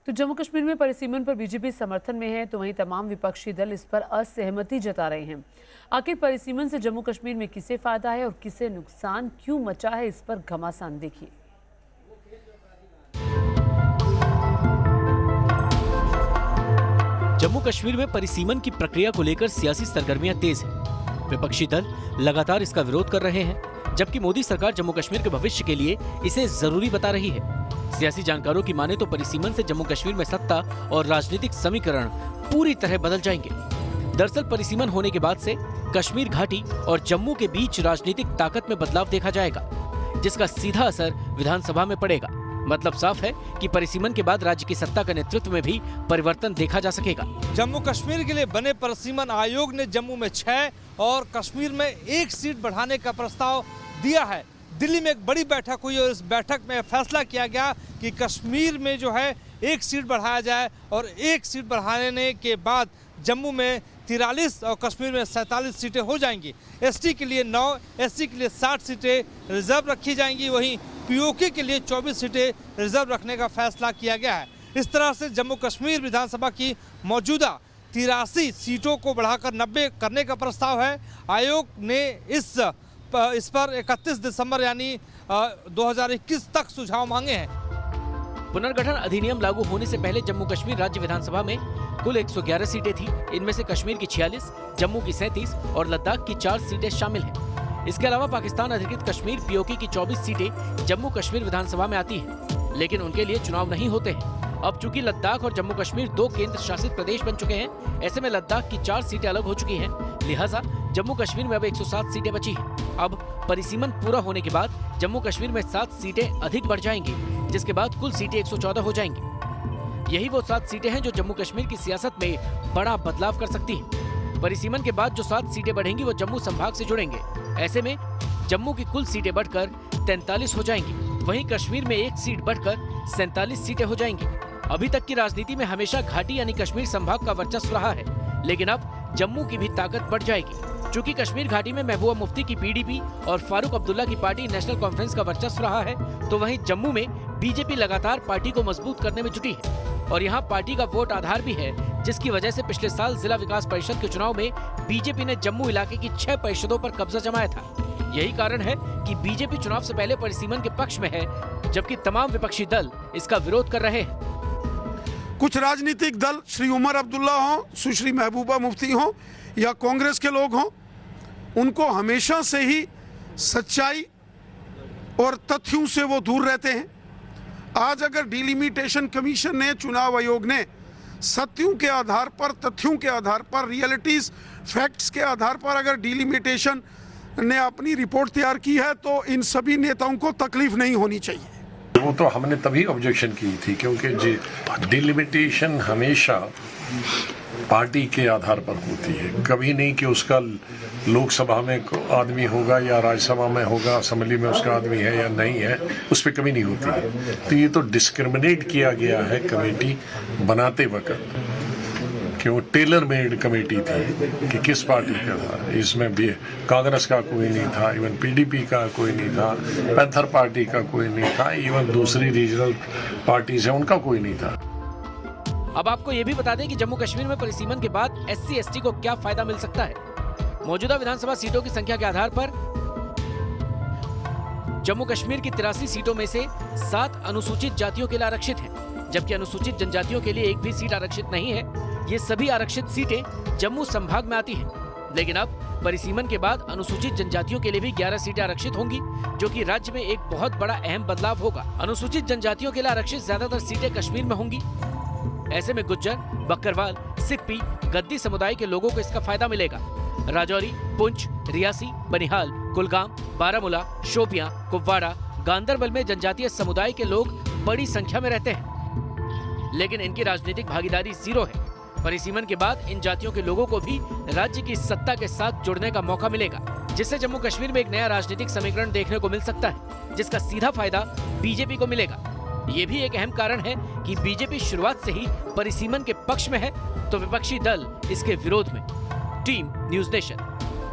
तो जम्मू कश्मीर में परिसीमन पर बीजेपी समर्थन में है, तो वहीं तमाम विपक्षी दल इस पर असहमति जता रहे हैं। आखिर परिसीमन से जम्मू कश्मीर में किसे फायदा है और किसे नुकसान क्यों मचा है, इस पर घमासान देखिए। जम्मू कश्मीर में परिसीमन की प्रक्रिया को लेकर सियासी सरगर्मियां तेज हैं। विपक्षी दल लगातार इसका विरोध कर रहे हैं, जबकि मोदी सरकार जम्मू कश्मीर के भविष्य के लिए इसे जरूरी बता रही है। सियासी जानकारों की माने तो परिसीमन से जम्मू कश्मीर में सत्ता और राजनीतिक समीकरण पूरी तरह बदल जाएंगे। दरअसल परिसीमन होने के बाद से कश्मीर घाटी और जम्मू के बीच राजनीतिक ताकत में बदलाव देखा जाएगा, जिसका सीधा असर विधानसभा में पड़ेगा। मतलब साफ है कि परिसीमन के बाद राज्य की सत्ता का नेतृत्व में भी परिवर्तन देखा जा सकेगा। जम्मू कश्मीर के लिए बने परिसीमन आयोग ने जम्मू में 6 और कश्मीर में 1 सीट बढ़ाने का प्रस्ताव दिया है। दिल्ली में एक बड़ी बैठक हुई और इस बैठक में फैसला किया गया कि कश्मीर में जो है 1 सीट बढ़ाया जाए और 1 सीट बढ़ाने के बाद जम्मू में 43 और कश्मीर में 47 सीटें हो जाएंगी। एसटी के लिए 9, एससी के लिए 60 सीटें रिजर्व रखी जाएंगी। वहीं पीओके के लिए 24 सीटें रिजर्व रखने का फैसला किया गया है। इस तरह से जम्मू कश्मीर विधानसभा की मौजूदा 83 सीटों को बढ़ाकर 90 करने का प्रस्ताव है। आयोग ने इस पर 31 दिसंबर यानी 2021 तक सुझाव मांगे हैं। पुनर्गठन अधिनियम लागू होने से पहले जम्मू कश्मीर राज्य विधानसभा में कुल 111 सीटें थी। इनमें से कश्मीर की 46, जम्मू की 37 और लद्दाख की 4 सीटें शामिल हैं। इसके अलावा पाकिस्तान अधिकृत कश्मीर पीओके की 24 सीटें जम्मू कश्मीर विधानसभा में आती हैं, लेकिन उनके लिए चुनाव नहीं होते हैं। अब चूंकि लद्दाख और जम्मू कश्मीर 2 केंद्र शासित प्रदेश बन चुके हैं, ऐसे में लद्दाख की 4 सीटें अलग हो चुकी हैं। लिहाजा जम्मू कश्मीर में अब 107 सीटें बची हैं। अब परिसीमन पूरा होने के बाद जम्मू कश्मीर में 7 सीटें अधिक बढ़ जाएंगी, जिसके बाद कुल सीटें 114 हो जाएंगी। यही वो 7 सीटें हैं जो जम्मू कश्मीर की सियासत में बड़ा बदलाव कर सकती हैं। परिसीमन के बाद जो 7 सीटें बढ़ेंगी वो जम्मू संभाग से जुड़ेंगे। ऐसे में जम्मू की कुल सीटें बढ़कर 43 हो जाएंगी। वहीं कश्मीर में 1 सीट बढ़कर 47 सीटें हो जाएंगी। अभी तक की राजनीति में हमेशा घाटी यानी कश्मीर संभाग का वर्चस्व रहा है, लेकिन अब जम्मू की भी ताकत बढ़ जाएगी। चूंकि कश्मीर घाटी में महबूबा मुफ्ती की पीडीपी और फारूक अब्दुल्ला की पार्टी नेशनल कॉन्फ्रेंस का वर्चस्व रहा है, तो वहीं जम्मू में बीजेपी लगातार पार्टी को मजबूत करने में जुटी है और यहाँ पार्टी का वोट आधार भी है, जिसकी वजह से पिछले साल जिला विकास परिषद के चुनाव में बीजेपी ने जम्मू इलाके की 6 परिषदों पर कब्जा जमाया था। यही कारण है कि बीजेपी चुनाव से पहले परिसीमन के पक्ष में है, जबकि तमाम विपक्षी दल इसका विरोध कर रहे हैं। कुछ राजनीतिक दल, श्री उमर अब्दुल्ला हो, सुश्री महबूबा मुफ्ती हो या कांग्रेस के लोग हों, उनको हमेशा से ही सच्चाई और तथ्यों से वो दूर रहते हैं। आज अगर डिलिमिटेशन कमीशन ने, चुनाव आयोग ने सत्यों के आधार पर, तथ्यों के आधार पर, रियलिटीज, फैक्ट्स के आधार पर अगर डिलिमिटेशन ने अपनी रिपोर्ट तैयार की है, तो इन सभी नेताओं को तकलीफ नहीं होनी चाहिए। वो तो हमने तभी ऑब्जेक्शन की थी, क्योंकि डिलिमिटेशन हमेशा पार्टी के आधार पर होती है, कभी नहीं कि उसका लोकसभा में आदमी होगा या राज्यसभा में होगा, असेंबली में उसका आदमी है या नहीं है, उस पर कभी नहीं होती है। तो ये तो डिस्क्रिमिनेट किया गया है कमेटी बनाते वक्त, कि वो टेलर मेड कमेटी थी कि किस पार्टी का था। इसमें भी कांग्रेस का कोई नहीं था, इवन पीडीपी का कोई नहीं था, पैंथर पार्टी का कोई नहीं था, इवन दूसरी रीजनल पार्टीज हैं उनका कोई नहीं था। अब आपको ये भी बता दें कि जम्मू कश्मीर में परिसीमन के बाद SC/ST को क्या फायदा मिल सकता है। मौजूदा विधानसभा सीटों की संख्या के आधार पर जम्मू कश्मीर की 83 सीटों में से 7 अनुसूचित जातियों के लिए आरक्षित हैं, जबकि अनुसूचित जनजातियों के लिए एक भी सीट आरक्षित नहीं है। ये सभी आरक्षित सीटें जम्मू संभाग में आती हैं। लेकिन अब परिसीमन के बाद अनुसूचित जनजातियों के लिए भी 11 सीटें आरक्षित होंगी, जो कि राज्य में एक बहुत बड़ा अहम बदलाव होगा। अनुसूचित जनजातियों के लिए आरक्षित ज्यादातर सीटें कश्मीर में होंगी। ऐसे में गुज्जर, बकरवाल, सिप्पी, गद्दी समुदाय के लोगों को इसका फायदा मिलेगा। राजौरी, पुंछ, रियासी, बनिहाल, कुलगाम, बारामूला, शोपियां, कुपवाड़ा, गांदरबल में जनजातीय समुदाय के लोग बड़ी संख्या में रहते हैं, लेकिन इनकी राजनीतिक भागीदारी 0 है। परिसीमन के बाद इन जातियों के लोगों को भी राज्य की सत्ता के साथ जुड़ने का मौका मिलेगा, जिससे जम्मू कश्मीर में एक नया राजनीतिक समीकरण देखने को मिल सकता है, जिसका सीधा फायदा बीजेपी को मिलेगा। ये भी एक अहम कारण है कि बीजेपी शुरुआत से ही परिसीमन के पक्ष में है, तो विपक्षी दल इसके विरोध में। Team news nation.